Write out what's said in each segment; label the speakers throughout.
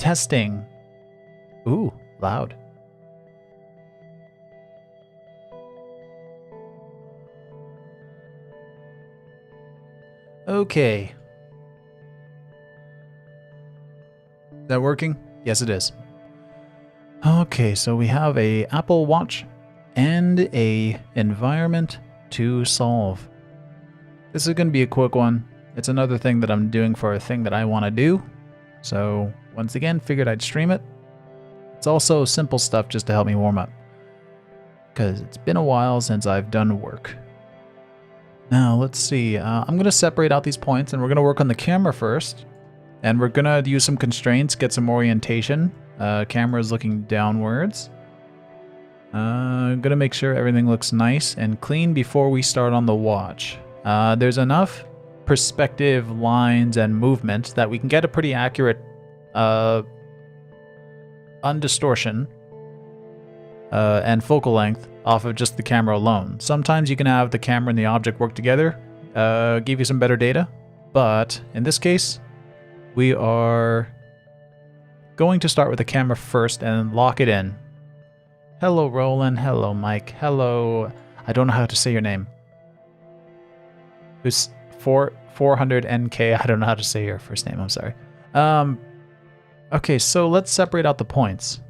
Speaker 1: testing. Ooh, loud. Okay. Is that working? Yes, it is. Okay, so we have a Apple Watch and a environment to solve. This is going to be a quick one. It's another thing that I'm doing for a thing that I want to do. So once again, figured I'd stream it. It's also simple stuff just to help me warm up, because it's been a while since I've done work. Now let's see, I'm going to separate out these points and we're going to work on the camera first. And we're going to use some constraints, get some orientation. Camera is looking downwards. I'm going to make sure everything looks nice and clean before we start on the watch. There's enough perspective, lines, and movement that we can get a pretty accurate undistortion and focal length off of just the camera alone. Sometimes you can have the camera and the object work together, give you some better data, but in this case, we are going to start with the camera first and lock it in. Hello, Roland. Hello, Mike. Hello. I don't know how to say your name. Who's 400 NK? I don't know how to say your first name. I'm sorry. Okay, so let's separate out the points.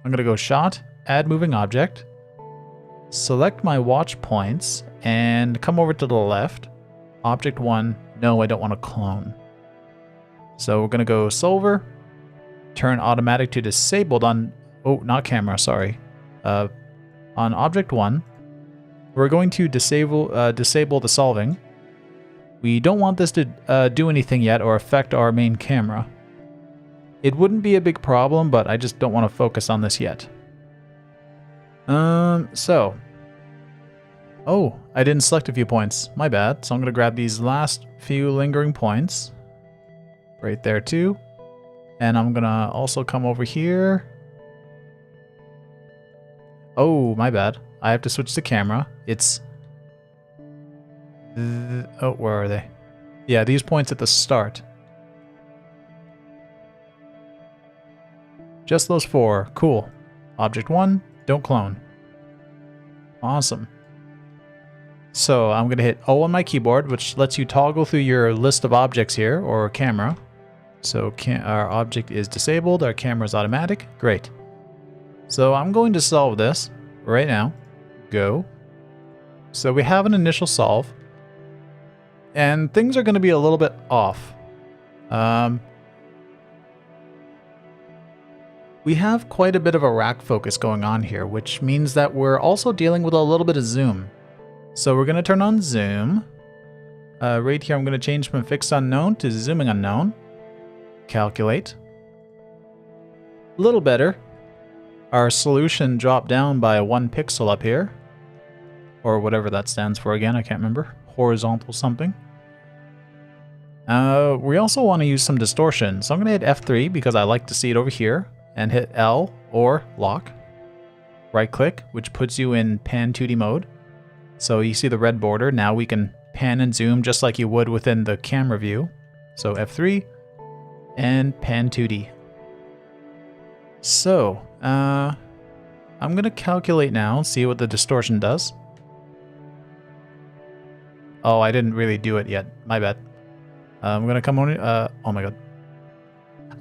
Speaker 1: I'm going to go shot, add moving object, select my watch points, and come over to the left. Object 1. No, I don't want to clone. So we're going to go solver, turn automatic to disabled on, oh, not camera, sorry. On object 1, we're going to disable the solving. We don't want this to do anything yet or affect our main camera. It wouldn't be a big problem, but I just don't want to focus on this yet. So. Oh, I didn't select a few points. My bad. So I'm going to grab these last few lingering points. Right there too. And I'm going to also come over here. Oh, my bad. I have to switch the camera. It's... oh, where are they? Yeah, these points at the start. Just those 4. Cool. Object 1, don't clone. Awesome. So I'm going to hit O on my keyboard, which lets you toggle through your list of objects here, or camera. So our object is disabled, our camera is automatic. Great. So I'm going to solve this right now. Go. So we have an initial solve. And things are going to be a little bit off. We have quite a bit of a rack focus going on here, which means that we're also dealing with a little bit of zoom. So we're going to turn on zoom. Right here I'm going to change from fixed unknown to zooming unknown. Calculate. A little better. Our solution dropped down by 1 pixel up here. Or whatever that stands for again, I can't remember. Horizontal something. We also want to use some distortion. So I'm going to hit F3 because I like to see it over here. And hit L or lock. Right click, which puts you in pan 2D mode. So you see the red border. Now we can pan and zoom just like you would within the camera view. So F3 and pan 2D. So I'm going to calculate now and see what the distortion does. Oh, I didn't really do it yet. My bad. I'm going to come on. Oh my god.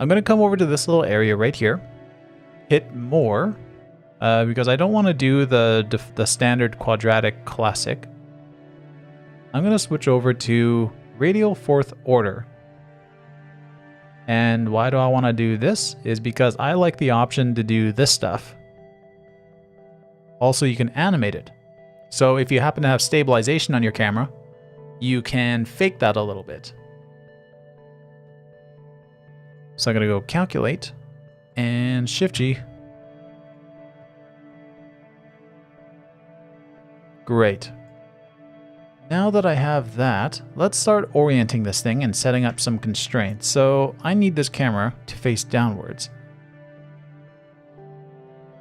Speaker 1: I'm going to come over to this little area right here. Hit more. Because I don't want to do the standard quadratic classic. I'm going to switch over to radial 4th order. And why do I want to do this? Is because I like the option to do this stuff. Also, you can animate it. So if you happen to have stabilization on your camera, you can fake that a little bit. So I'm going to go calculate and Shift G. Great. Now that I have that, let's start orienting this thing and setting up some constraints. So I need this camera to face downwards.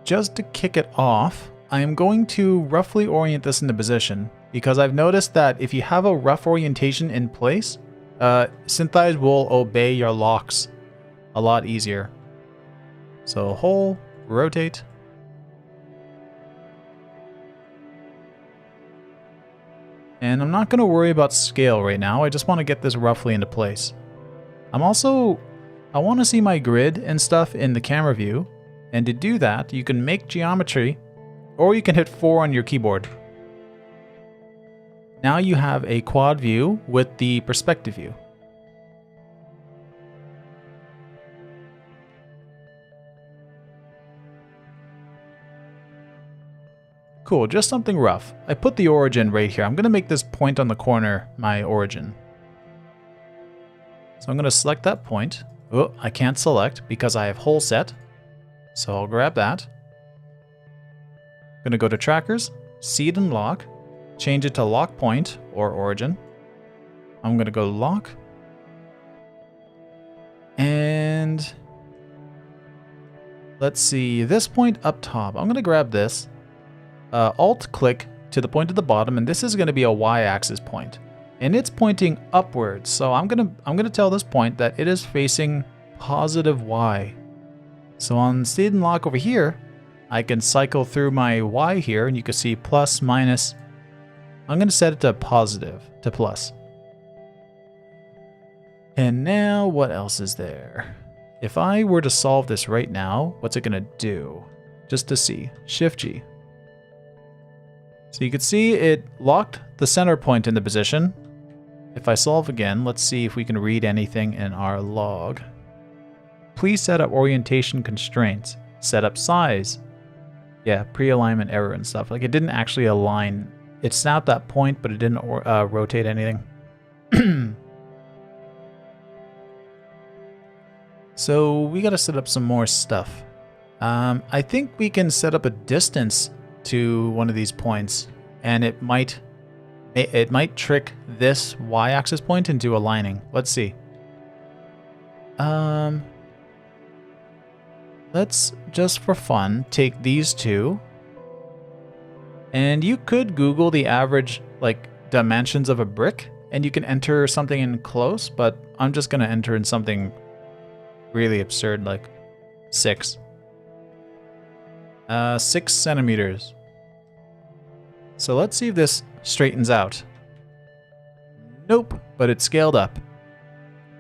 Speaker 1: Just to kick it off, I am going to roughly orient this into position because I've noticed that if you have a rough orientation in place, Synthesize will obey your locks a lot easier. So hole, rotate. And I'm not going to worry about scale right now. I just want to get this roughly into place. I want to see my grid and stuff in the camera view. And to do that, you can make geometry, or you can hit 4 on your keyboard. Now you have a quad view with the perspective view. Cool, just something rough. I put the origin right here. I'm going to make this point on the corner my origin. So I'm going to select that point. Oh, I can't select because I have hole set. So I'll grab that. I'm going to go to trackers, seed and lock, change it to lock point or origin. I'm going to go lock. And let's see, this point up top. I'm going to grab this. Alt click to the point at the bottom, and this is going to be a y-axis point, and it's pointing upwards. So I'm gonna tell this point that it is facing positive y. So on seed and lock over here, I can cycle through my y here, and you can see plus, minus. I'm going to set it to positive, to plus. And now what else is there? If I were to solve this right now, what's it going to do? Just to see, Shift G. So you can see it locked the center point in the position. If I solve again, let's see if we can read anything in our log. Please set up orientation constraints. Set up size. Yeah, pre-alignment error and stuff. Like it didn't actually align. It snapped that point, but it didn't rotate anything. So we got to set up some more stuff. I think we can set up a distance to one of these points, and it might trick this y-axis point into aligning. Let's see. Let's just for fun take these two, and you could Google the average like dimensions of a brick, and you can enter something in close, but I'm just gonna enter in something really absurd like 6. 6 centimeters. So let's see if this straightens out. Nope, but it scaled up.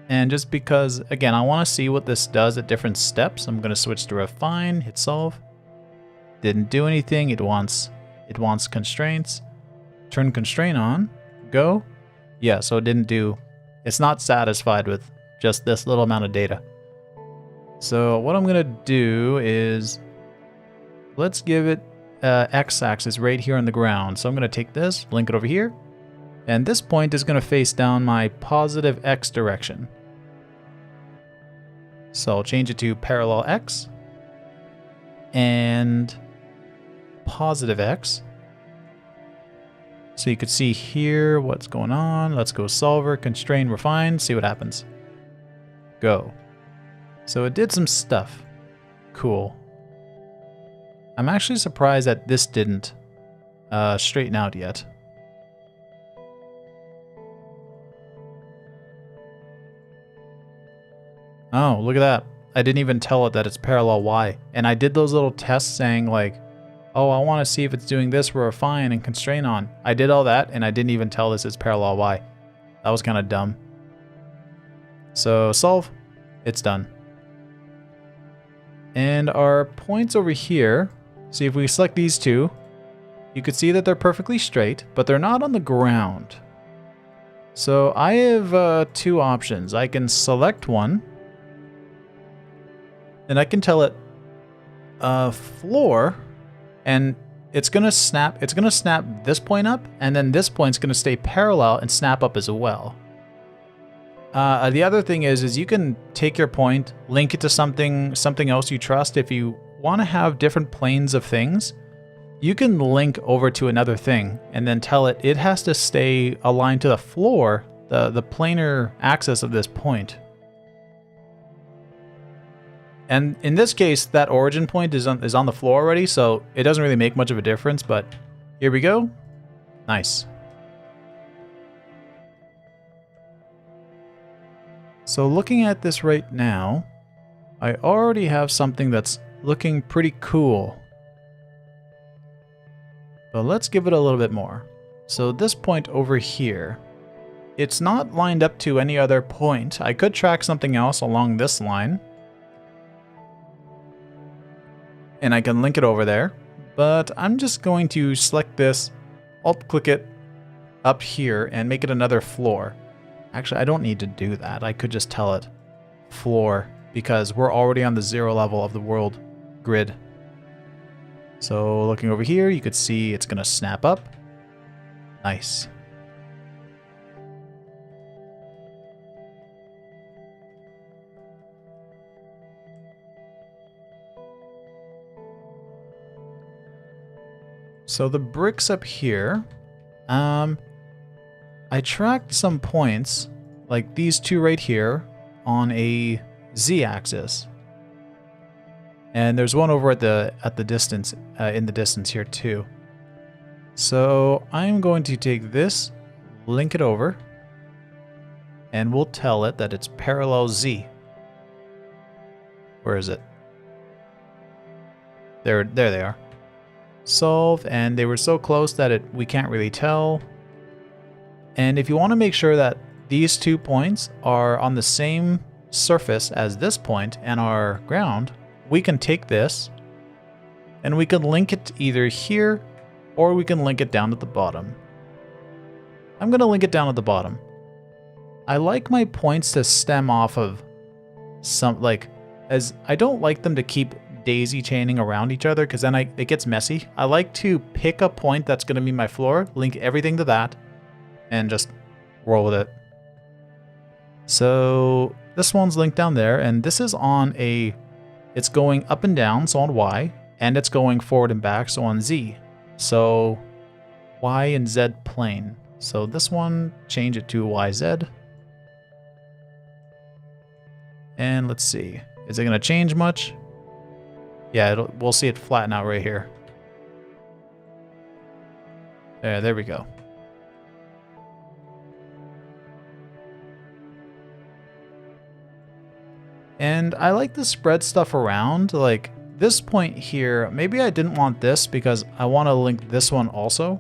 Speaker 1: And just because, again, I want to see what this does at different steps, I'm going to switch to refine, hit solve. Didn't do anything. It wants constraints. Turn constraint on. Go. Yeah, so it didn't do, it's not satisfied with just this little amount of data. So what I'm going to do is, let's give it x-axis right here on the ground. So I'm going to take this, link it over here, and this point is going to face down my positive x direction. So I'll change it to parallel x and positive x. So you could see here what's going on. Let's go solver, constrain, refine, see what happens. Go. So it did some stuff. Cool. I'm actually surprised that this didn't straighten out yet. Oh, look at that. I didn't even tell it that it's parallel Y. And I did those little tests saying like, oh, I want to see if it's doing this with refine and constrain on. I did all that and I didn't even tell this is parallel Y. That was kind of dumb. So solve, it's done. And our points over here, see if we select these two, you could see that they're perfectly straight, but they're not on the ground. So I have 2 options. I can select one, and I can tell it floor, and it's gonna snap this point up, and then this point's gonna stay parallel and snap up as well. The other thing is you can take your point, link it to something else you trust. If you want to have different planes of things, you can link over to another thing and then tell it has to stay aligned to the floor, the planar axis of this point. And in this case, that origin point is on the floor already, so it doesn't really make much of a difference, but here we go. Nice. So looking at this right now, I already have something that's looking pretty cool. But let's give it a little bit more. So this point over here, it's not lined up to any other point. I could track something else along this line. And I can link it over there. But I'm just going to select this, alt-click it up here, and make it another floor. Actually, I don't need to do that. I could just tell it floor, because we're already on the 0 level of the world grid. So looking over here, you could see it's going to snap up. Nice. So the bricks up here, I tracked some points, like these two right here, on a z-axis. And there's one over at the distance, in the distance here too. So I'm going to take this, link it over, and we'll tell it that it's parallel z. Where is it? There they are. Solve, and they were so close that we can't really tell. And if you want to make sure that these 2 points are on the same surface as this point and our ground, we can take this and we can link it either here or we can link it down at the bottom. I'm going to link it down at the bottom. I like my points to stem off of some, as I don't like them to keep daisy chaining around each other, because then it gets messy. I like to pick a point that's going to be my floor, link everything to that, and just roll with it. So this one's linked down there, and this is on it's going up and down, so on Y, and it's going forward and back, so on Z. So Y and Z plane. So this one, change it to YZ. And let's see, is it going to change much? Yeah, we'll see it flatten out right here. There we go. And I like to spread stuff around. Like this point here, maybe I didn't want this because I want to link this one also.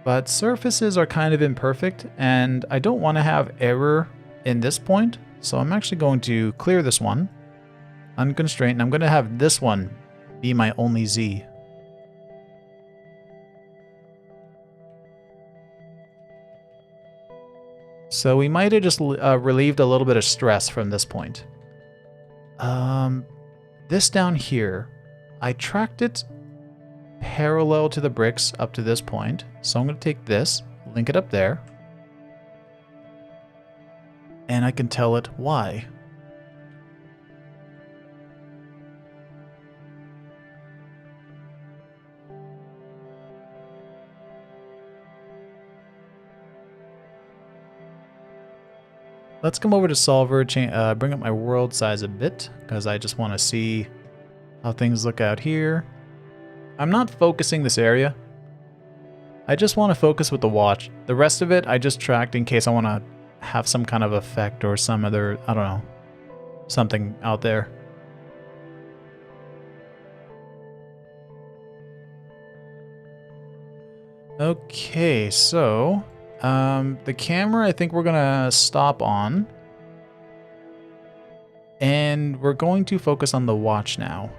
Speaker 1: But surfaces are kind of imperfect, and I don't want to have error in this point. So I'm actually going to clear this one. Unconstrained, and I'm going to have this one be my only Z. So we might have just relieved a little bit of stress from this point. This down here, I tracked it parallel to the bricks up to this point. So I'm going to take this, link it up there, and I can tell it Y. Let's come over to Solver, bring up my world size a bit, because I just want to see how things look out here. I'm not focusing this area. I just want to focus with the watch. The rest of it I just tracked in case I want to have some kind of effect or some other, I don't know, something out there. Okay, so the camera I think we're gonna stop on, and we're going to focus on the watch now.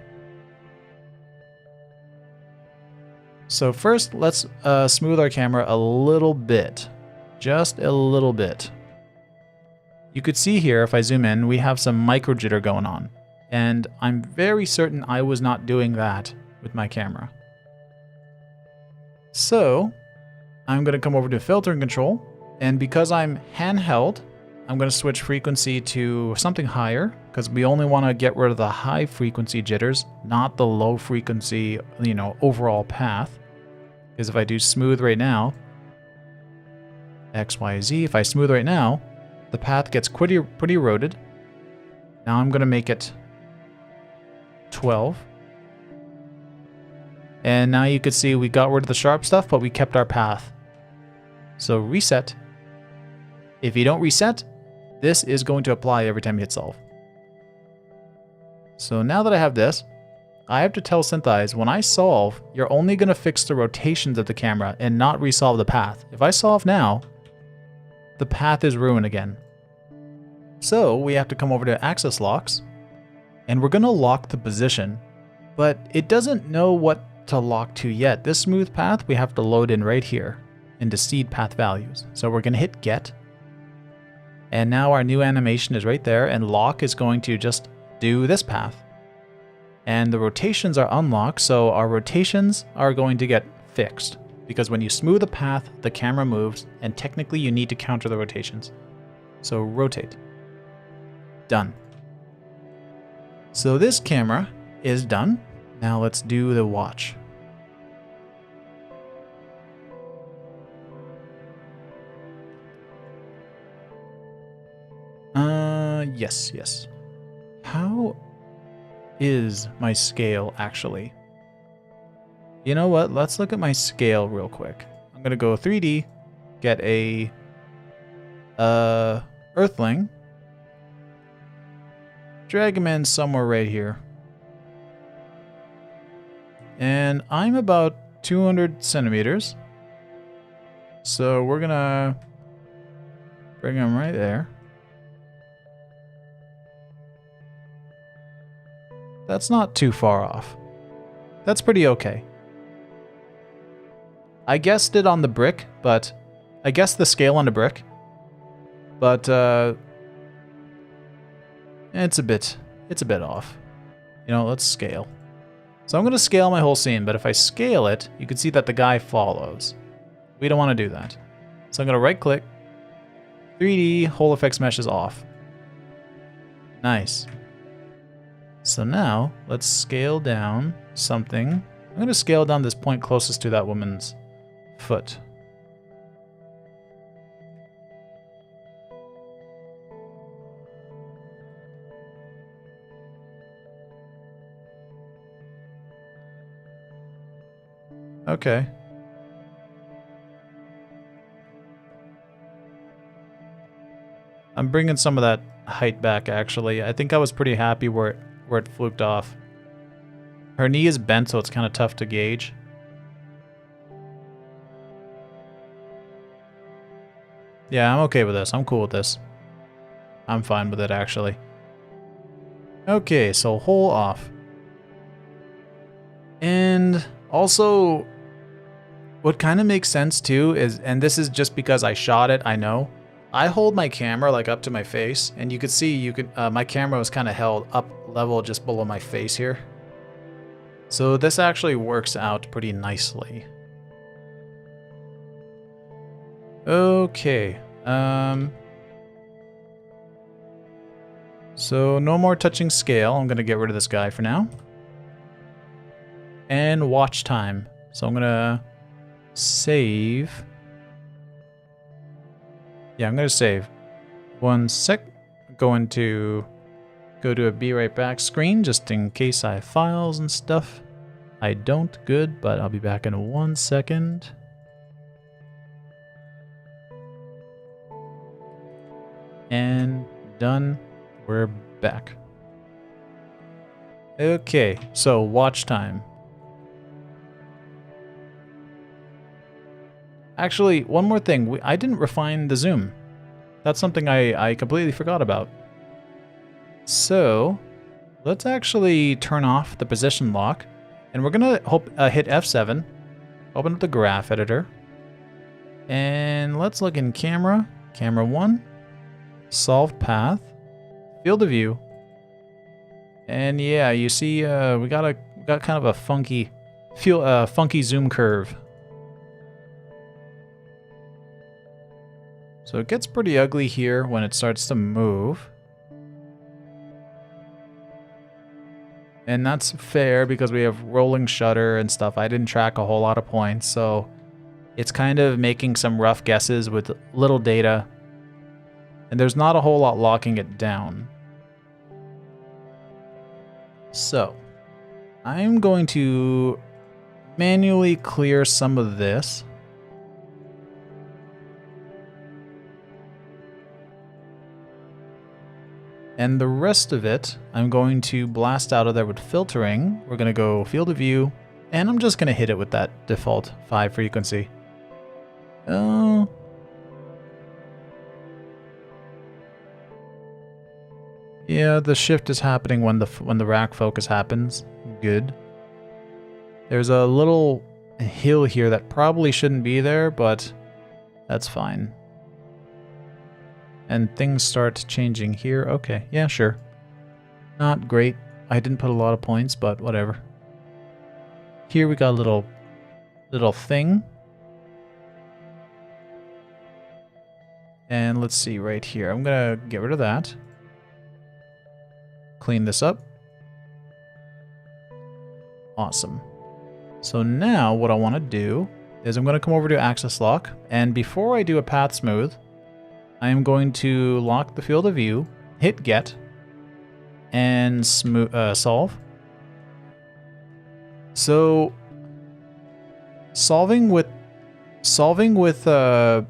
Speaker 1: So first, let's smooth our camera a little bit, just a little bit. You could see here, if I zoom in, we have some micro jitter going on, and I'm very certain I was not doing that with my camera. So I'm going to come over to filter and control, and because I'm handheld, I'm going to switch frequency to something higher, because we only want to get rid of the high frequency jitters, not the low frequency, overall path. Because if I do smooth right now, X, Y, Z, if I smooth right now, the path gets pretty eroded. Now I'm going to make it 12. And now you can see we got rid of the sharp stuff, but we kept our path. So reset. If you don't reset, this is going to apply every time you hit solve. So now that I have this, I have to tell Synthesize, when I solve, you're only going to fix the rotations of the camera and not resolve the path. If I solve now, the path is ruined again. So we have to come over to Axis Locks, and we're going to lock the position, but it doesn't know what to lock to yet. This smooth path we have to load in right here into seed path values. So we're going to hit Get, and now our new animation is right there, and lock is going to just do this path. And the rotations are unlocked, so our rotations are going to get fixed. Because when you smooth a path, the camera moves, and technically you need to counter the rotations. So rotate. Done. So this camera is done. Now let's do the watch. Yes. How is my scale actually? You know what? Let's look at my scale real quick. I'm gonna go 3D, get a Earthling, drag him in somewhere right here, and I'm about 200 centimeters. So we're gonna bring him right there. That's not too far off. That's pretty okay. I guessed it on the brick, but I guessed the scale on the brick, but it's a bit off. You know, let's scale. So I'm going to scale my whole scene, but if I scale it, you can see that the guy follows. We don't want to do that. So I'm going to right click, 3D, whole effects mesh is off. Nice. So now, let's scale down something. I'm going to scale down this point closest to that woman's foot. Okay. I'm bringing some of that height back, actually. I think I was pretty happy where it fluked off. Her knee is bent, so it's kind of tough to gauge. Yeah, I'm okay with this. I'm cool with this. I'm fine with it, actually. Okay, so hole off. And also, what kind of makes sense too is, and this is just because I shot it, I know, I hold my camera like up to my face, and you could see my camera was kind of held up level just below my face here. So this actually works out pretty nicely. Okay. So no more touching scale. I'm gonna get rid of this guy for now. And watch time. So I'm gonna save. Yeah, I'm gonna save. 1 sec. Go to a be right back screen just in case I have files and stuff. I don't, good, but I'll be back in 1 second. And done. We're back. Okay, so watch time. Actually, one more thing. I didn't refine the zoom. That's something I completely forgot about. So, let's actually turn off the position lock. And we're going to hit F7. Open up the graph editor. And let's look in camera. Camera 1. Solved path. Field of view. And yeah, you see we got kind of a funky zoom curve. So it gets pretty ugly here when it starts to move. And that's fair because we have rolling shutter and stuff. I didn't track a whole lot of points, so it's kind of making some rough guesses with little data. And there's not a whole lot locking it down. So, I'm going to manually clear some of this. And the rest of it, I'm going to blast out of there with filtering. We're going to go field of view, and I'm just going to hit it with that default 5 frequency. Oh. Yeah, the shift is happening when the rack focus happens. Good. There's a little hill here that probably shouldn't be there, but that's fine. And things start changing here. Okay, yeah, sure. Not great. I didn't put a lot of points, but whatever. Here we got a little thing. And let's see right here. I'm gonna get rid of that. Clean this up. Awesome. So now what I want to do is I'm going to come over to axis lock, and before I do a path smooth, I am going to lock the field of view, hit get, and solve. So solving with a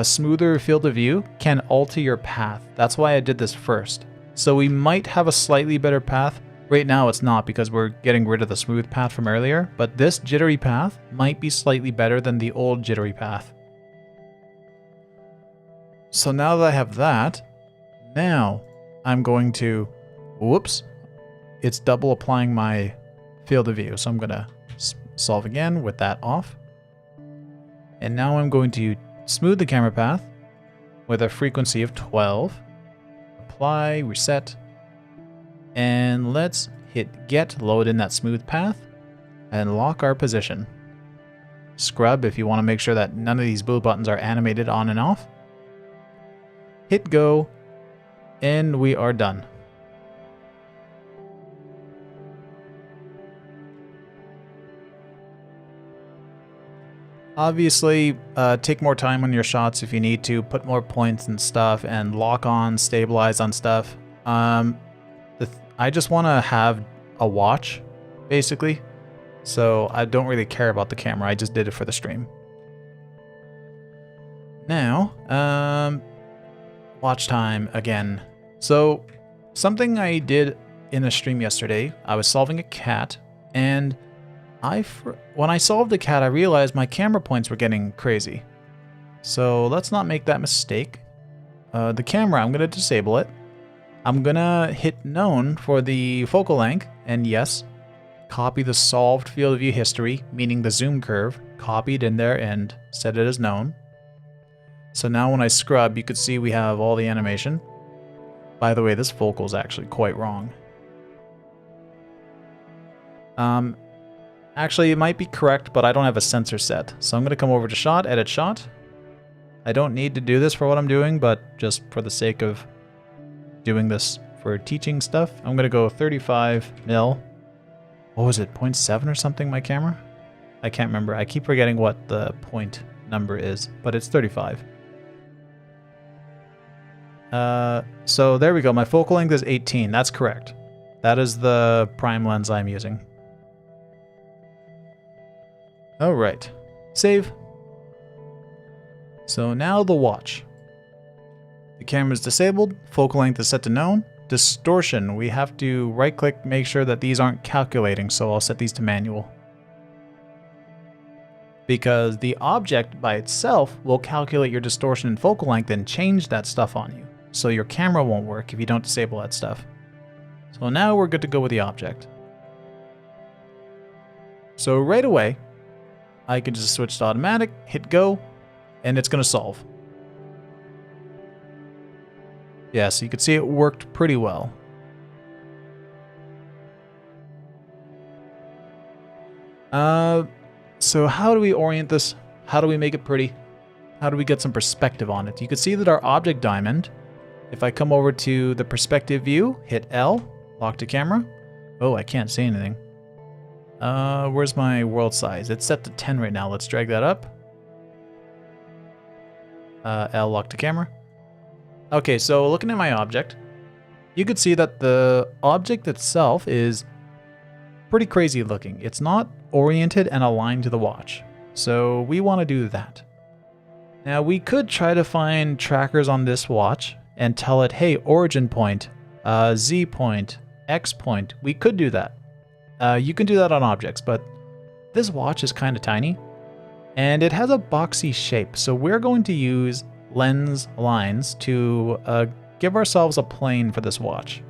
Speaker 1: smoother field of view can alter your path. That's why I did this first. So we might have a slightly better path. Right now it's not because we're getting rid of the smooth path from earlier, but this jittery path might be slightly better than the old jittery path. So now that I have that, now I'm going to, whoops, it's double applying my field of view. So I'm going to solve again with that off. And now I'm going to smooth the camera path with a frequency of 12. Apply, reset, and let's hit get, load in that smooth path, and lock our position. Scrub if you want to make sure that none of these blue buttons are animated on and off. Hit go, and we are done. Obviously, take more time on your shots if you need to, put more points and stuff, and lock on, stabilize on stuff. I just want to have a watch, basically, so I don't really care about the camera. I just did it for the stream. Now, watch time again. So, something I did in a stream yesterday, I was solving a cat, and when I solved the cat, I realized my camera points were getting crazy. So let's not make that mistake. The camera, I'm going to disable it. I'm going to hit known for the focal length, and yes, copy the solved field of view history, meaning the zoom curve, copied in there and set it as known. So now when I scrub, you could see we have all the animation. By the way, this focal is actually quite wrong. Actually, it might be correct, but I don't have a sensor set. So I'm going to come over to shot, edit shot. I don't need to do this for what I'm doing, but just for the sake of doing this for teaching stuff, I'm going to go 35 mil. What was it, 0.7 or something, my camera? I can't remember. I keep forgetting what the point number is, but it's 35. So there we go. My focal length is 18. That's correct. That is the prime lens I'm using. All right, save. So now the watch. The camera is disabled, focal length is set to known. Distortion, we have to right click, make sure that these aren't calculating, so I'll set these to manual. Because the object by itself will calculate your distortion and focal length and change that stuff on you. So your camera won't work if you don't disable that stuff. So now we're good to go with the object. So right away, I can just switch to automatic, hit go, and it's going to solve. Yeah, so you can see it worked pretty well. So how do we orient this? How do we make it pretty? How do we get some perspective on it? You can see that our object diamond, if I come over to the perspective view, hit L, lock to camera. Oh, I can't see anything. Where's my world size? It's set to 10 right now. Let's drag that up. L, lock to camera. Okay, so looking at my object, you could see that the object itself is pretty crazy looking. It's not oriented and aligned to the watch. So we want to do that. Now we could try to find trackers on this watch and tell it, hey, origin point, Z point, X point. We could do that. You can do that on objects, but this watch is kind of tiny and it has a boxy shape. So we're going to use lens lines to give ourselves a plane for this watch.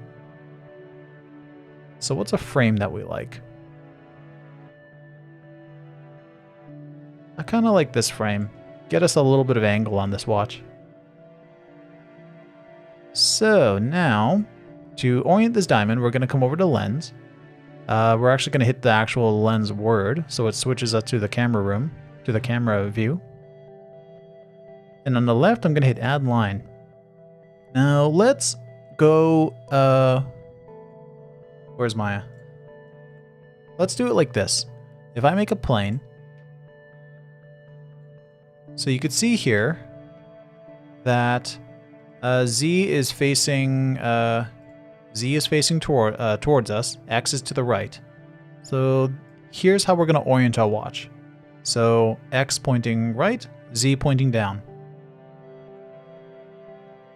Speaker 1: So what's a frame that we like? I kind of like this frame. Get us a little bit of angle on this watch. So now, to orient this diamond, we're going to come over to lens. We're actually going to hit the actual lens word, so it switches us to the camera room, to the camera view. And on the left, I'm going to hit add line. Now let's go, where's Maya? Let's do it like this. If I make a plane, so you could see here that Z is facing towards us. X is to the right. So here's how we're going to orient our watch. So X pointing right, Z pointing down.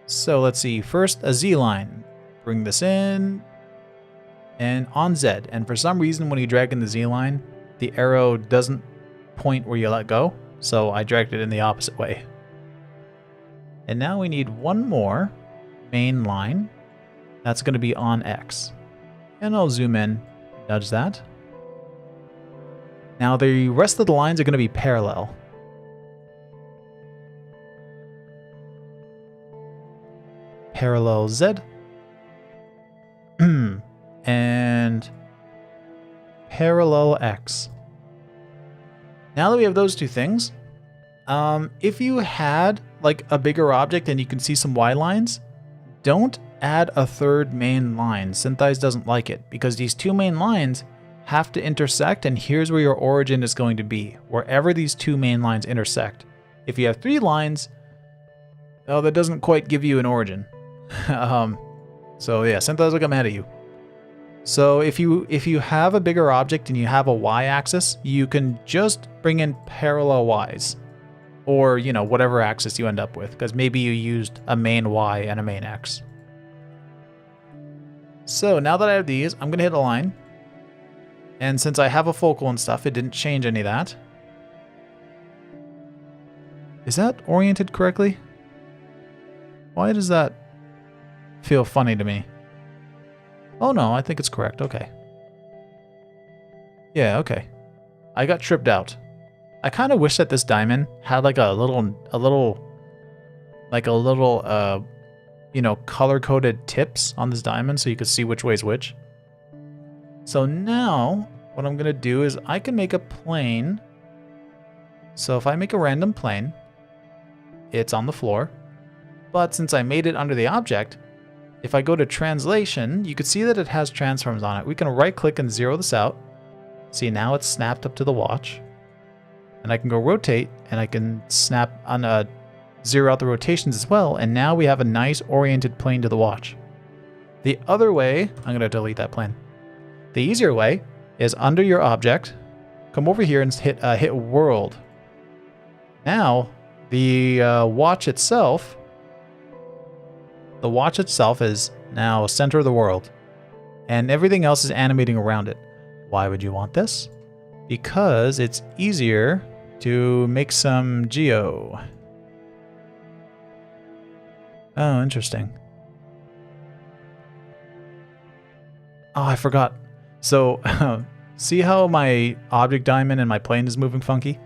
Speaker 1: So let's see. First, a Z line. Bring this in and on Z. And for some reason, when you drag in the Z line, the arrow doesn't point where you let go. So I dragged it in the opposite way. And now we need one more main line. That's going to be on X. And I'll zoom in, nudge that. Now the rest of the lines are going to be parallel. Parallel Z. And parallel X. Now that we have those two things, if you had like a bigger object and you can see some Y lines, don't add a third main line. Synthesize doesn't like it because these two main lines have to intersect, and here's where your origin is going to be, wherever these two main lines intersect. If you have 3 lines, oh, that doesn't quite give you an origin. So yeah, Synthesize will get mad at you. So if you have a bigger object and you have a Y-axis, you can just bring in parallel Ys. Or, you know, whatever axis you end up with, because maybe you used a main Y and a main X. So now that I have these, I'm going to hit align. And since I have a focal and stuff, it didn't change any of that. Is that oriented correctly? Why does that feel funny to me? Oh no, I think it's correct. Okay. Yeah, okay. I got tripped out. I kind of wish that this diamond had like a little, you know, color-coded tips on this diamond so you could see which way is which. So now what I'm going to do is I can make a plane. So if I make a random plane, it's on the floor. But since I made it under the object, if I go to translation, you could see that it has transforms on it. We can right-click and zero this out. See, now it's snapped up to the watch. And I can go rotate, and I can snap on zero out the rotations as well, and now we have a nice oriented plane to the watch. The other way, I'm going to delete that plane. The easier way is under your object, come over here and hit world. Now, the watch itself is now center of the world, and everything else is animating around it. Why would you want this? Because it's easier to make some geo. Oh, interesting. Oh, I forgot. So, see how my object diamond and my plane is moving funky?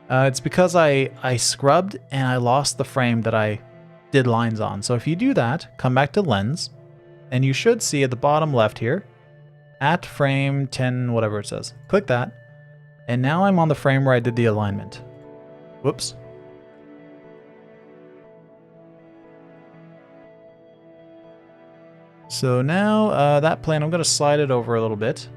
Speaker 1: It's because I scrubbed and I lost the frame that I did lines on. So if you do that, come back to lens, and you should see at the bottom left here, at frame 10, whatever it says. Click that, and now I'm on the frame where I did the alignment. Whoops. So now that plane, I'm going to slide it over a little bit.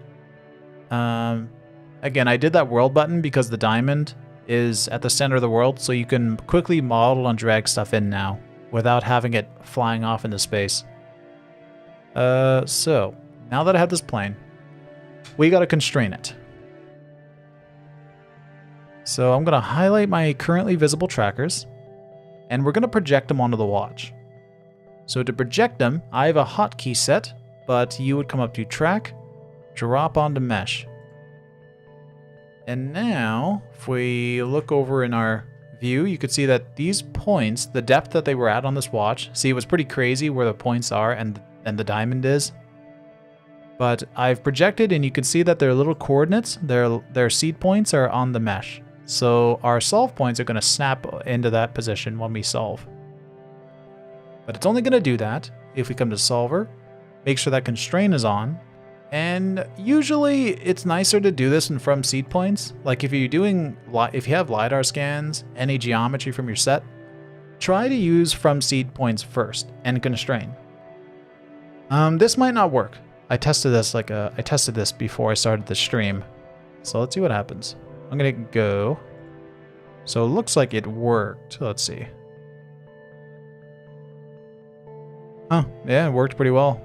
Speaker 1: Again, I did that world button because the diamond is at the center of the world, so you can quickly model and drag stuff in now without having it flying off into space. So now that I have this plane, we got to constrain it. So I'm going to highlight my currently visible trackers, and we're going to project them onto the watch. So to project them, I have a hotkey set, but you would come up to track, drop onto mesh. And now, if we look over in our view, you could see that these points, the depth that they were at on this watch, see, it was pretty crazy where the points are and the diamond is. But I've projected, and you can see that their little coordinates, their seed points are on the mesh. So our solve points are going to snap into that position when we solve. But it's only going to do that if we come to solver, make sure that constraint is on. And usually it's nicer to do this in from seed points. Like if you have LiDAR scans, any geometry from your set, try to use from seed points first and constrain. This might not work. I tested this before I started the stream. So let's see what happens. I'm gonna go. So it looks like it worked. Let's see. Oh, yeah, it worked pretty well.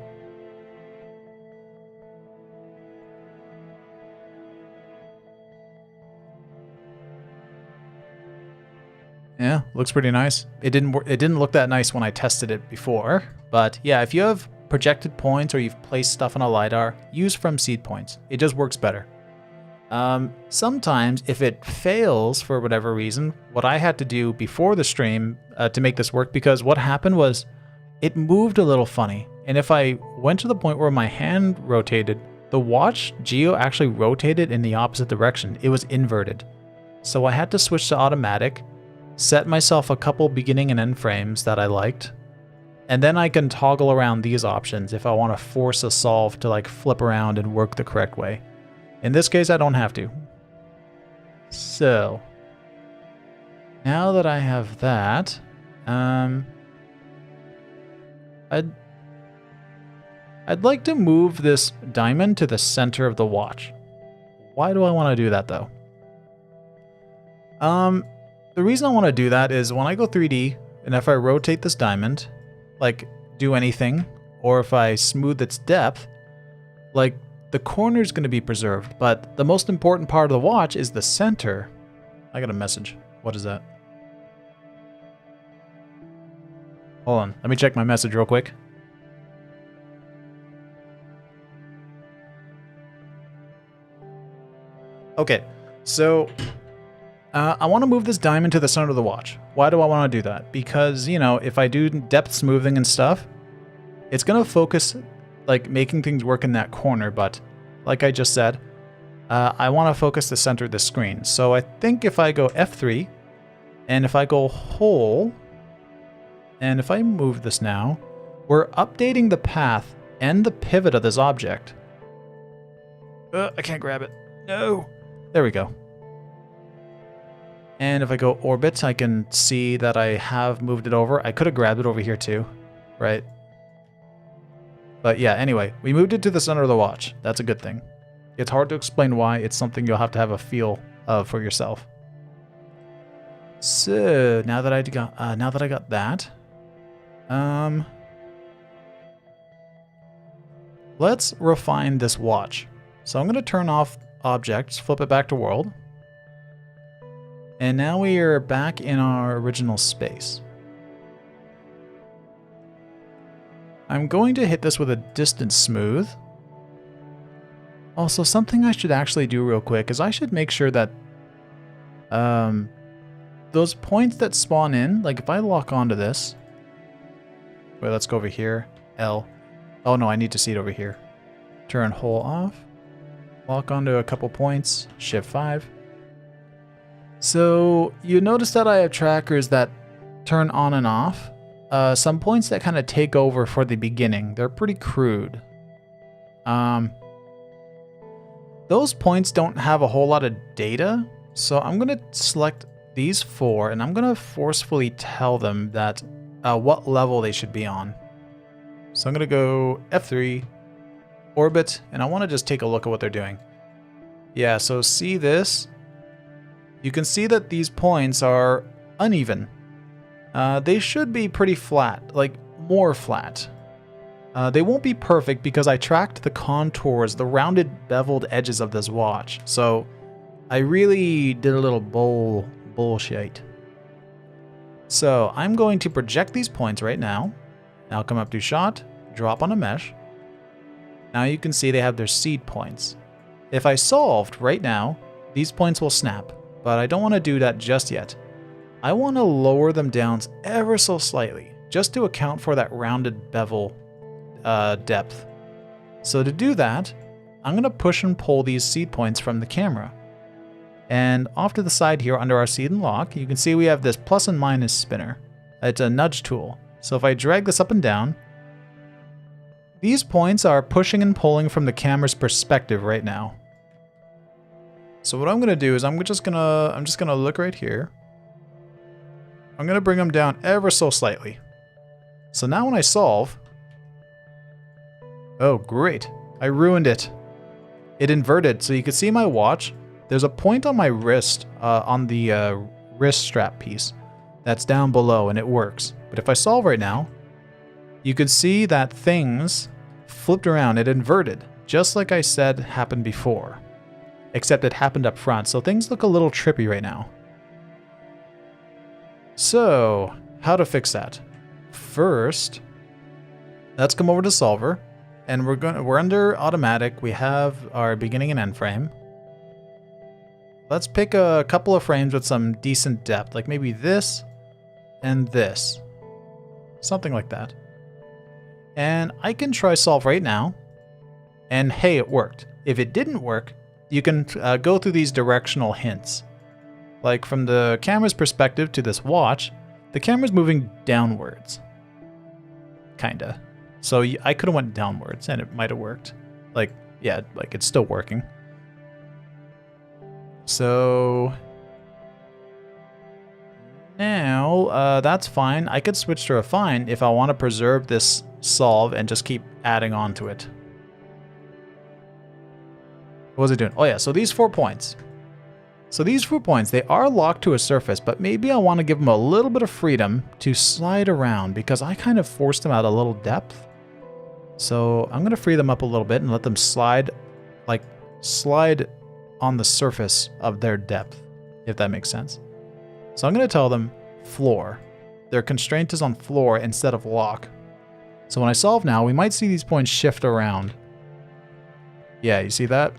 Speaker 1: Yeah, looks pretty nice. It didn't look that nice when I tested it before, but yeah, if you have projected points or you've placed stuff on a LiDAR, use from seed points. It just works better. Sometimes if it fails for whatever reason, what I had to do before the stream to make this work, because what happened was it moved a little funny. And if I went to the point where my hand rotated, the watch geo actually rotated in the opposite direction. It was inverted. So I had to switch to automatic, set myself a couple beginning and end frames that I liked, and then I can toggle around these options if I want to force a solve to like flip around and work the correct way. In this case, I don't have to. So, now that I have that, I'd like to move this diamond to the center of the watch. Why do I want to do that though? The reason I want to do that is when I go 3D, and if I rotate this diamond, like do anything, or if I smooth its depth, like the corner is going to be preserved, but the most important part of the watch is the center. I got a message. What is that? Hold on, let me check my message real quick. Okay, so I want to move this diamond to the center of the watch. Why do I want to do that? Because, you know, if I do depth smoothing and stuff, it's going to focus, like, making things work in that corner. But, like I just said, I want to focus the center of the screen. So I think if I go F3, and if I go whole, and if I move this now, we're updating the path and the pivot of this object. I can't grab it. No. There we go. And if I go orbit, I can see that I have moved it over. I could have grabbed it over here too, right? But yeah, anyway, we moved it to the center of the watch. That's a good thing. It's hard to explain why. It's something you'll have to have a feel of for yourself. So now that I got that, let's refine this watch. So I'm going to turn off objects, flip it back to world. And now we are back in our original space. I'm going to hit this with a distance smooth. Also, something I should actually do real quick is I should make sure that those points that spawn in, like if I lock onto this, wait, let's go over here, L. Oh no, I need to see it over here. Turn whole off, lock onto a couple points, shift 5. So you notice that I have trackers that turn on and off. Some points that kind of take over for the beginning. They're pretty crude. Those points don't have a whole lot of data, so I'm going to select these 4 and I'm going to forcefully tell them that what level they should be on. So I'm going to go F3, orbit, and I want to just take a look at what they're doing. Yeah, so see this? You can see that these points are uneven. They should be pretty flat, like more flat. They won't be perfect because I tracked the contours, the rounded beveled edges of this watch. So I really did a little bullshit. So I'm going to project these points right now. Now come up to shot, drop on a mesh. Now you can see they have their seed points. If I solved right now, these points will snap, but I don't want to do that just yet. I want to lower them down ever so slightly, just to account for that rounded bevel depth. So to do that, I'm going to push and pull these seed points from the camera. And off to the side here under our seed and lock, you can see we have this plus and minus spinner. It's a nudge tool. So if I drag this up and down, these points are pushing and pulling from the camera's perspective right now. So what I'm going to do is I'm just going to look right here. I'm going to bring them down ever so slightly. So now when I solve, oh great, I ruined it. It inverted, so you can see my watch. There's a point on my wrist, on the wrist strap piece, that's down below and it works. But if I solve right now, you can see that things flipped around, it inverted, just like I said happened before. Except it happened up front, so things look a little trippy right now. So, how to fix that? First, let's come over to Solver, and we're under automatic. We have our beginning and end frame. Let's pick a couple of frames with some decent depth, like maybe this and this. Something like that. And I can try solve right now, and hey, it worked. If it didn't work, you can go through these directional hints. Like from the camera's perspective to this watch, the camera's moving downwards. Kinda. So I could have went downwards and it might have worked. Like, yeah, like it's still working. So now that's fine. I could switch to refine if I want to preserve this solve and just keep adding on to it. What was it doing? Oh yeah, so these 4 points. So these 4 points, they are locked to a surface, but maybe I want to give them a little bit of freedom to slide around because I kind of forced them at a little depth. So I'm going to free them up a little bit and let them slide, like slide on the surface of their depth, if that makes sense. So I'm going to tell them floor. Their constraint is on floor instead of lock. So when I solve now, we might see these points shift around. Yeah, you see that?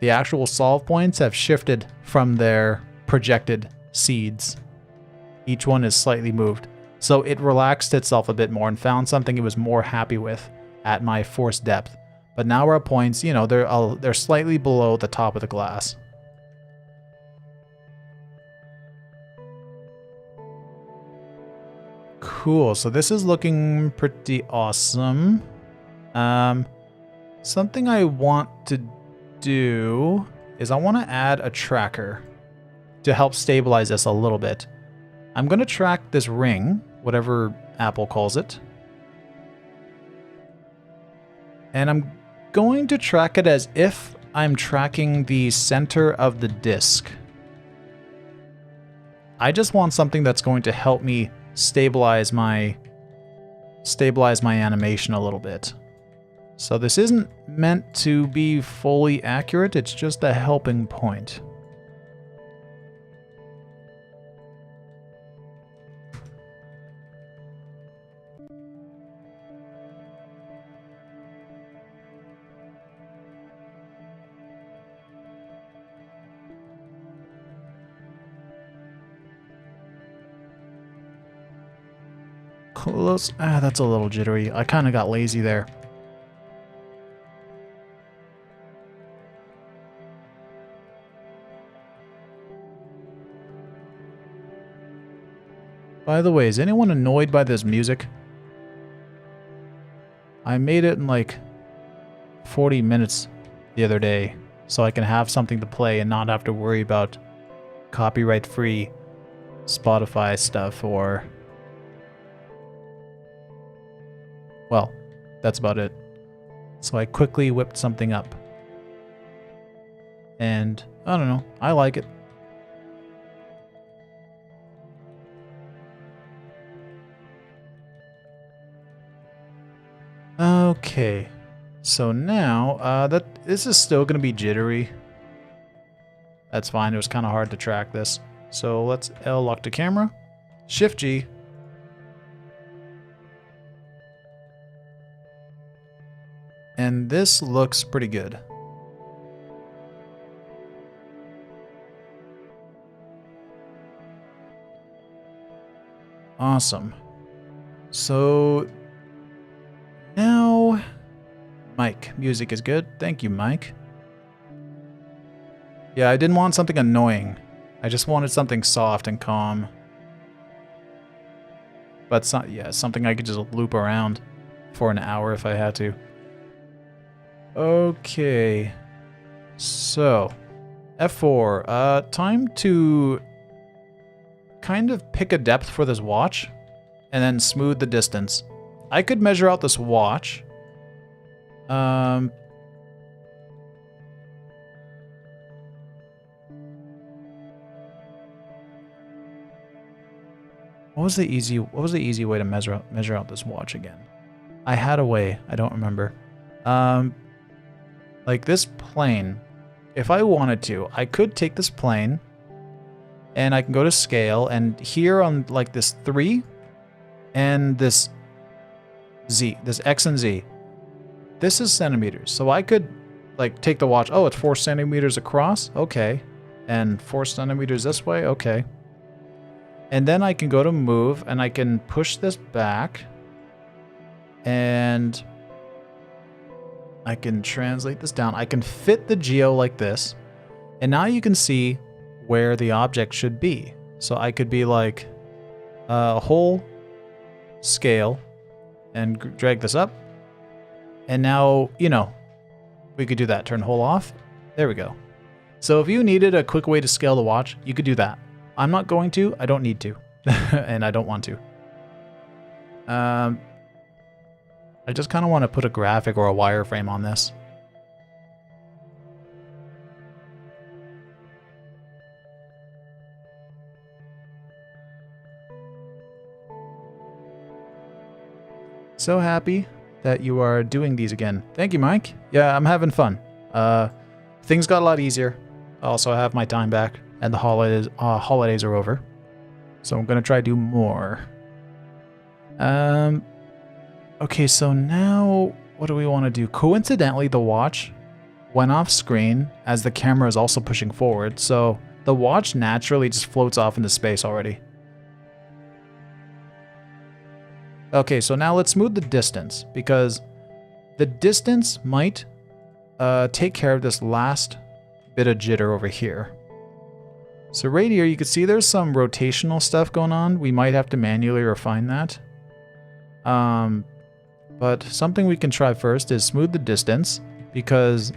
Speaker 1: The actual solve points have shifted from their projected seeds. Each one is slightly moved. So it relaxed itself a bit more and found something it was more happy with at my forced depth. But now we're at points, you know, they're slightly below the top of the glass. Cool, so this is looking pretty awesome. Something I want to do is I want to add a tracker to help stabilize this a little bit. I'm going to track this ring, whatever Apple calls it. And I'm going to track it as if I'm tracking the center of the disc. I just want something that's going to help me stabilize my animation a little bit. So this isn't meant to be fully accurate, it's just a helping point. Close. Ah, that's a little jittery. I kind of got lazy there. By the way, is anyone annoyed by this music? I made it in like 40 minutes the other day, so I can have something to play and not have to worry about copyright-free Spotify stuff or... Well, that's about it. So I quickly whipped something up. And, I don't know, I like it. Okay, so now, this is still going to be jittery. That's fine, it was kind of hard to track this. So let's L lock to camera, Shift G. And this looks pretty good. Awesome. So now, Mike, music is good. Thank you, Mike. Yeah, I didn't want something annoying. I just wanted something soft and calm. But yeah, something I could just loop around for an hour if I had to. Okay. So, F4. Time to kind of pick a depth for this watch and then smooth the distance. I could measure out this watch. What was the easy way to measure out this watch again? I had a way, I don't remember. Like this plane, if I wanted to, I could take this plane and I can go to scale, and here on like this 3 and this Z, this X and Z, this is centimeters. So I could like take the watch, oh, it's 4 centimeters across, okay. And 4 centimeters this way, okay. And then I can go to move and I can push this back and I can translate this down. I can fit the geo like this. And now you can see where the object should be. So I could be like a whole scale and drag this up. And now, you know, we could do that. Turn whole off. There we go. So if you needed a quick way to scale the watch, you could do that. I'm not going to. I don't need to. And I don't want to. I just kind of want to put a graphic or a wireframe on this. So happy that you are doing these again. Thank you, Mike. Yeah, I'm having fun. Things got a lot easier. Also, I have my time back, and the holidays are over. So I'm gonna try to do more. Okay, so now what do we want to do? Coincidentally, the watch went off screen as the camera is also pushing forward, so the watch naturally just floats off into space already. Okay, so now let's smooth the distance, because the distance might take care of this last bit of jitter over here. So right here, you can see there's some rotational stuff going on. We might have to manually refine that. But something we can try first is smooth the distance, because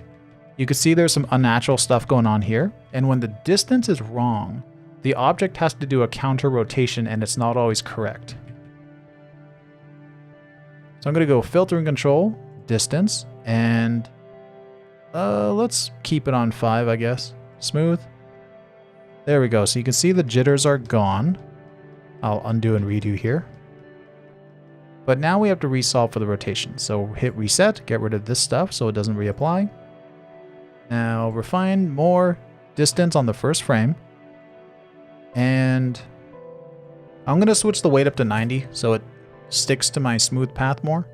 Speaker 1: you can see there's some unnatural stuff going on here. And when the distance is wrong, the object has to do a counter rotation and it's not always correct. So I'm going to go filter and control, distance, and let's keep it on 5, I guess. Smooth. There we go. So you can see the jitters are gone. I'll undo and redo here. But now we have to resolve for the rotation. So hit reset, get rid of this stuff so it doesn't reapply. Now refine more distance on the first frame. And I'm going to switch the weight up to 90 so it sticks to my smooth path more.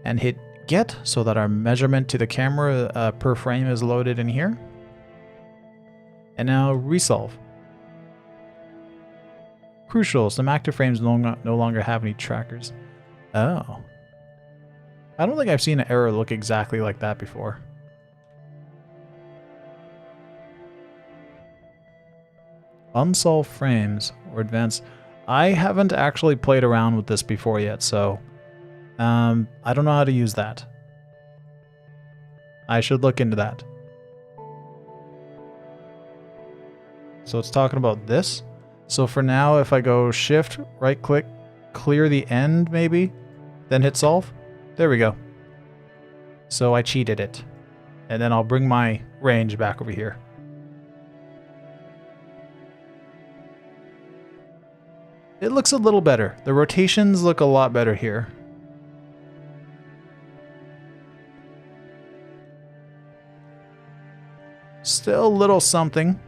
Speaker 1: And hit get so that our measurement to the camera per frame is loaded in here. And now resolve. Crucial, some active frames no longer have any trackers. Oh. I don't think I've seen an error look exactly like that before. Unsolved frames or advanced. I haven't actually played around with this before yet, so I don't know how to use that. I should look into that. So it's talking about this. So for now, if I go shift, right click, clear the end maybe, then hit solve. There we go. So I cheated it. And then I'll bring my range back over here. It looks a little better. The rotations look a lot better here. Still a little something.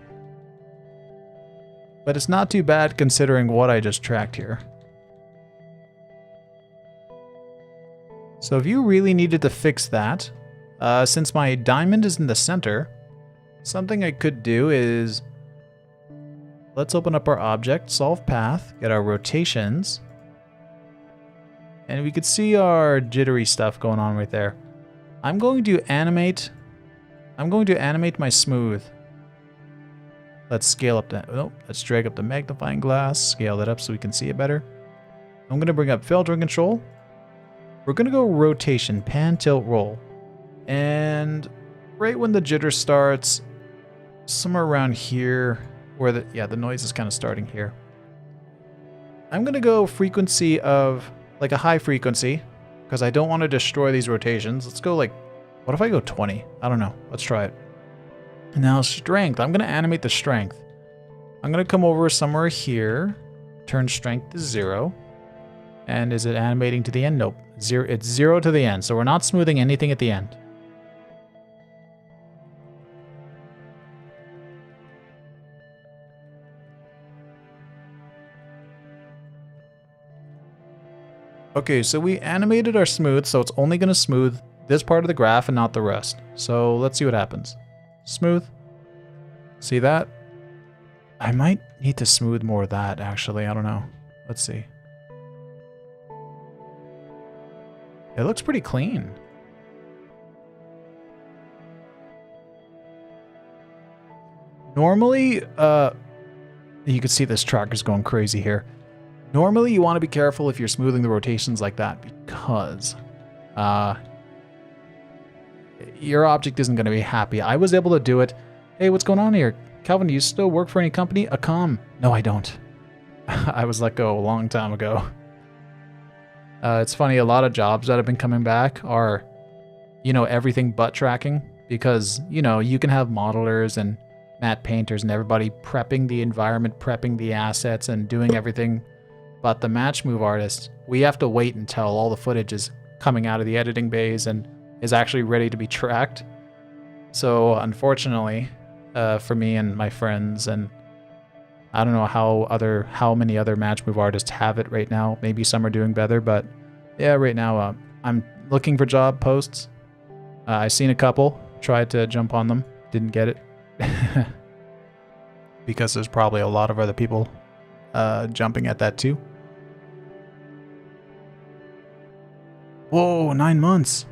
Speaker 1: But it's not too bad considering what I just tracked here. So if you really needed to fix that, since my diamond is in the center, something I could do is, let's open up our object, solve path, get our rotations, and we could see our jittery stuff going on right there. I'm going to animate my smooth. Let's scale up that. Oh, let's drag up the magnifying glass, scale that up so we can see it better. I'm going to bring up filtering control. We're going to go rotation, pan, tilt, roll. And right when the jitter starts, somewhere around here, where the noise is kind of starting here. I'm going to go frequency of like a high frequency because I don't want to destroy these rotations. Let's go like, what if I go 20? I don't know. Let's try it. Now strength, I'm going to animate the strength. I'm going to come over somewhere here, turn strength to 0. And is it animating to the end? Nope. 0, it's 0 to the end. So we're not smoothing anything at the end. Okay, so we animated our smooth, so it's only going to smooth this part of the graph and not the rest. So let's see what happens. Smooth. See that? I might need to smooth more of that, actually. I don't know. Let's see. It looks pretty clean. Normally, you can see this tracker's going crazy here. Normally, you want to be careful if you're smoothing the rotations like that because your object isn't going to be happy. I was able to do it. Hey, what's going on here? Calvin, do you still work for any company? No, I don't. I was let go a long time ago. It's funny, a lot of jobs that have been coming back are, everything but tracking because, you can have modelers and matte painters and everybody prepping the environment, prepping the assets and doing everything. But the match move artist, we have to wait until all the footage is coming out of the editing bays and is actually ready to be tracked. So unfortunately, for me and my friends, and I don't know how many other match move artists have it right now. Maybe some are doing better, but yeah, right now I'm looking for job posts. I seen a couple, tried to jump on them, didn't get it. Because there's probably a lot of other people jumping at that too. Whoa, 9 months.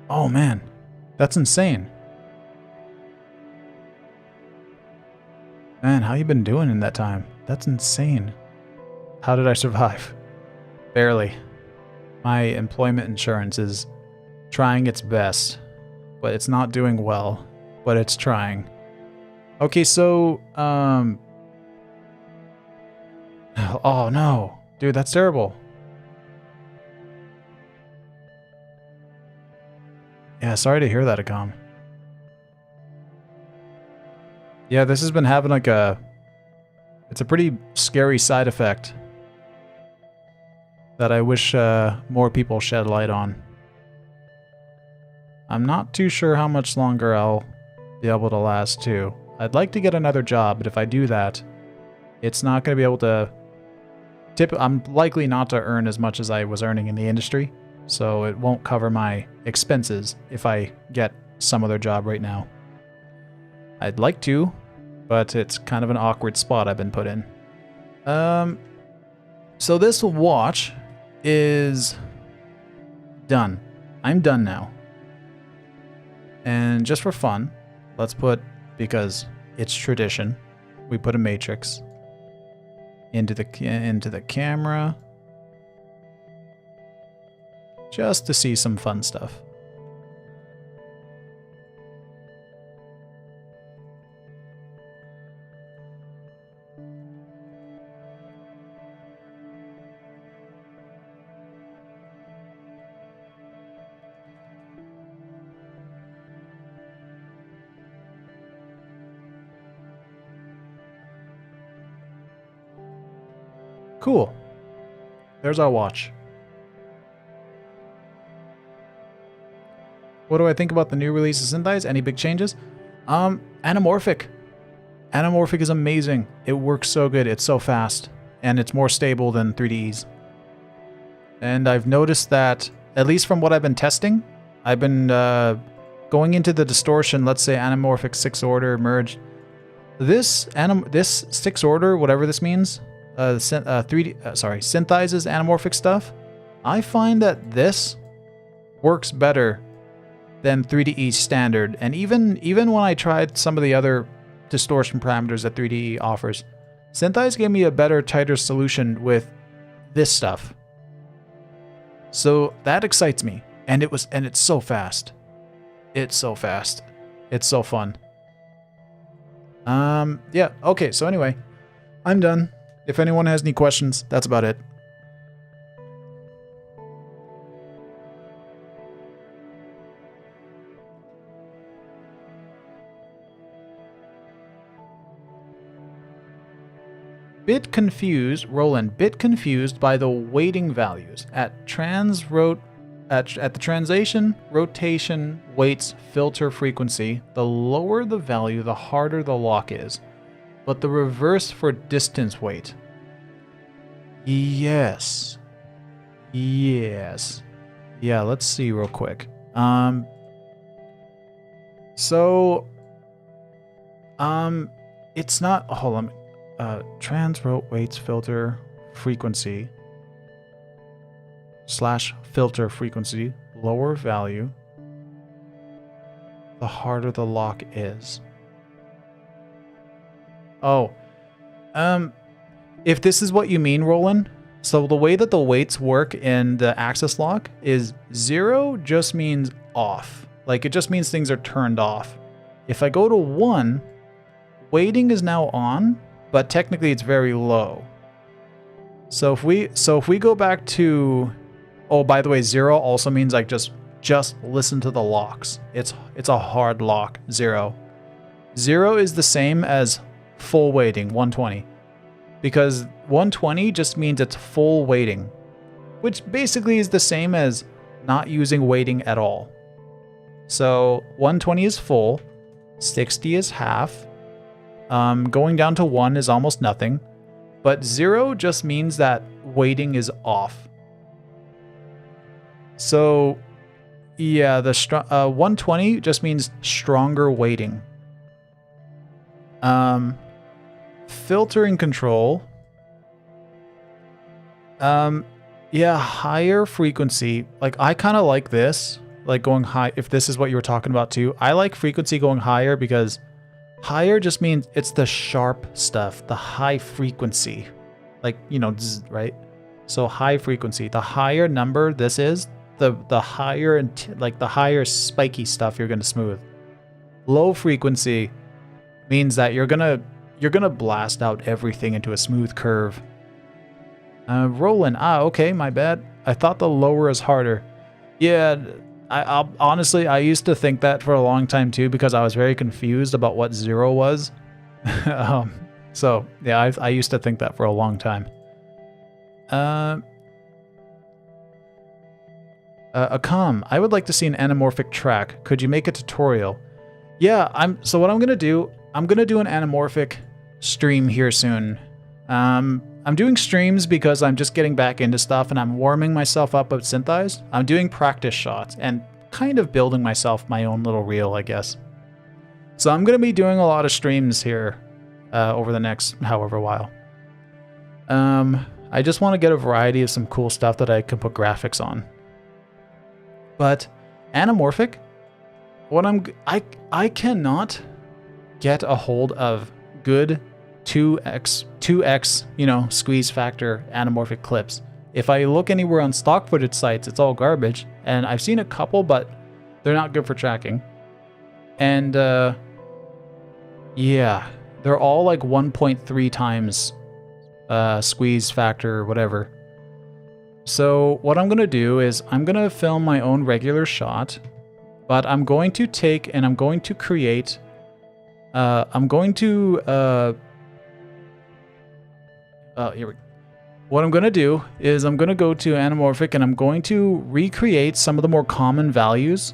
Speaker 1: Oh man, that's insane. Man, how you been doing in that time? That's insane. How did I survive? Barely. My employment insurance is trying its best, but it's not doing well, but it's trying. Okay, so, oh no. Dude, that's terrible. Yeah, sorry to hear that, Akam. Yeah, this has been having like it's a pretty scary side effect that I wish more people shed light on. I'm not too sure how much longer I'll be able to last too. I'd like to get another job, but if I do that, it's not going to be able to I'm likely not to earn as much as I was earning in the industry, so it won't cover my expenses if I get some other job right now. I'd like to, but it's kind of an awkward spot I've been put in. So this watch is done. I'm done now. And just for fun, let's put, because it's tradition, we put a matrix into the camera just to see some fun stuff. Cool. There's our watch. What do I think about the new release of Synthesize? Any big changes? Anamorphic. Anamorphic is amazing. It works so good. It's so fast. And it's more stable than 3Ds. And I've noticed that at least from what I've been testing. I've been going into the distortion, let's say anamorphic 6 order merge. This 6 order, whatever this means, 3D, synthesizes anamorphic stuff. I find that this works better than 3DE standard. And even when I tried some of the other distortion parameters that 3DE offers, Synthesize gave me a better, tighter solution with this stuff. So that excites me. And it's so fast. It's so fast. It's so fun. Yeah, okay, so anyway, I'm done. If anyone has any questions, that's about it. Bit confused by the weighting values at the translation, rotation, weights, filter frequency. The lower the value, the harder the lock is. But the reverse for distance weight. Yes. Yes. Yeah, let's see real quick. It's not, hold on. Transrot weights filter frequency / filter frequency, lower value, the harder the lock is. Oh, if this is what you mean, Roland, so the way that the weights work in the axis lock is 0 just means off. Like, it just means things are turned off. If I go to 1, weighting is now on, but technically it's very low. So if we go back to, oh, by the way, 0 also means like just listen to the locks. It's a hard lock, 0. 0 is the same as full weighting, 120. Because 120 just means it's full weighting, which basically is the same as not using weighting at all. So 120 is full, 60 is half, going down to 1 is almost nothing, but 0 just means that weighting is off. So yeah, the 120 just means stronger weighting. Filtering control. Yeah, higher frequency. Like, I kind of like this, like going high. If this is what you were talking about too, I like frequency going higher because higher just means it's the sharp stuff, the high frequency, like, you know, zzz, right? So high frequency, the higher number this is, the higher, like the higher spiky stuff you're gonna smooth. Low frequency means that you're gonna blast out everything into a smooth curve. Roland, okay, my bad. I thought the lower is harder. Yeah, I'll honestly, I used to think that for a long time too, because I was very confused about what 0 was. So yeah, I used to think that for a long time. Akam, I would like to see an anamorphic track. Could you make a tutorial? Yeah, so what I'm gonna do an anamorphic stream here soon. I'm doing streams because I'm just getting back into stuff and I'm warming myself up with Synthesize. I'm doing practice shots and kind of building myself my own little reel, I guess. So I'm going to be doing a lot of streams here over the next however while. I just want to get a variety of some cool stuff that I can put graphics on. But anamorphic, I cannot get a hold of good 2x, you know, squeeze factor anamorphic clips. If I look anywhere on stock footage sites, it's all garbage. And I've seen a couple, but they're not good for tracking. And yeah, they're all like 1.3 times squeeze factor or whatever. So what I'm gonna do is I'm gonna film my own regular shot, but I'm going to take and I'm going to create what I'm going to do is I'm going to go to anamorphic and I'm going to recreate some of the more common values,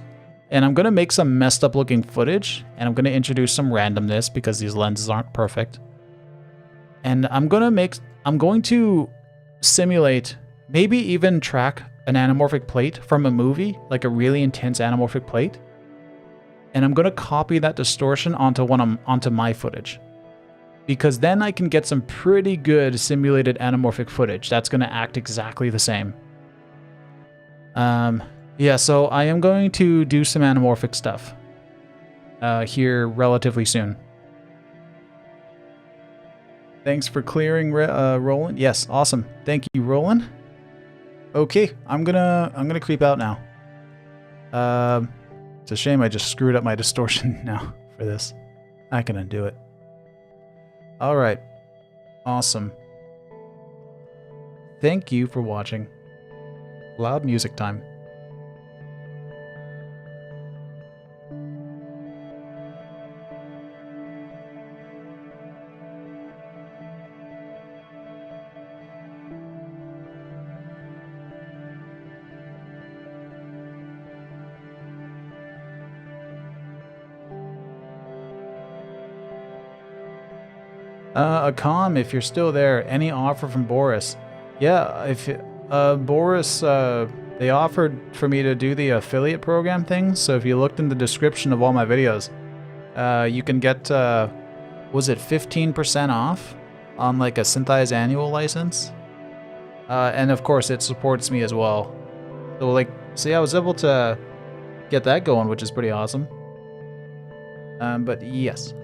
Speaker 1: and I'm going to make some messed up looking footage, and I'm going to introduce some randomness because these lenses aren't perfect. And I'm going to simulate, maybe even track an anamorphic plate from a movie, like a really intense anamorphic plate, and I'm gonna copy that distortion onto my footage, because then I can get some pretty good simulated anamorphic footage that's gonna act exactly the same. Yeah, so I am going to do some anamorphic stuff here relatively soon. Thanks for clearing, Roland. Yes, awesome. Thank you, Roland. Okay, I'm gonna creep out now. It's a shame I just screwed up my distortion now for this. I can undo it. All right, awesome. Thank you for watching. Loud music time. Akam, if you're still there, any offer from Boris? Yeah, if Boris, they offered for me to do the affiliate program thing. So if you looked in the description of all my videos, you can get, was it 15% off on like a Synthize annual license? And of course, it supports me as well. So like, see, I was able to get that going, which is pretty awesome. But yes,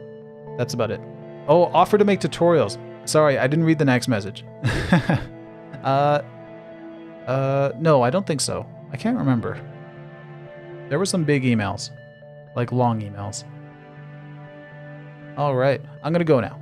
Speaker 1: that's about it. Oh, offer to make tutorials. Sorry, I didn't read the next message. No, I don't think so. I can't remember. There were some big emails, like long emails. All right, I'm gonna go now.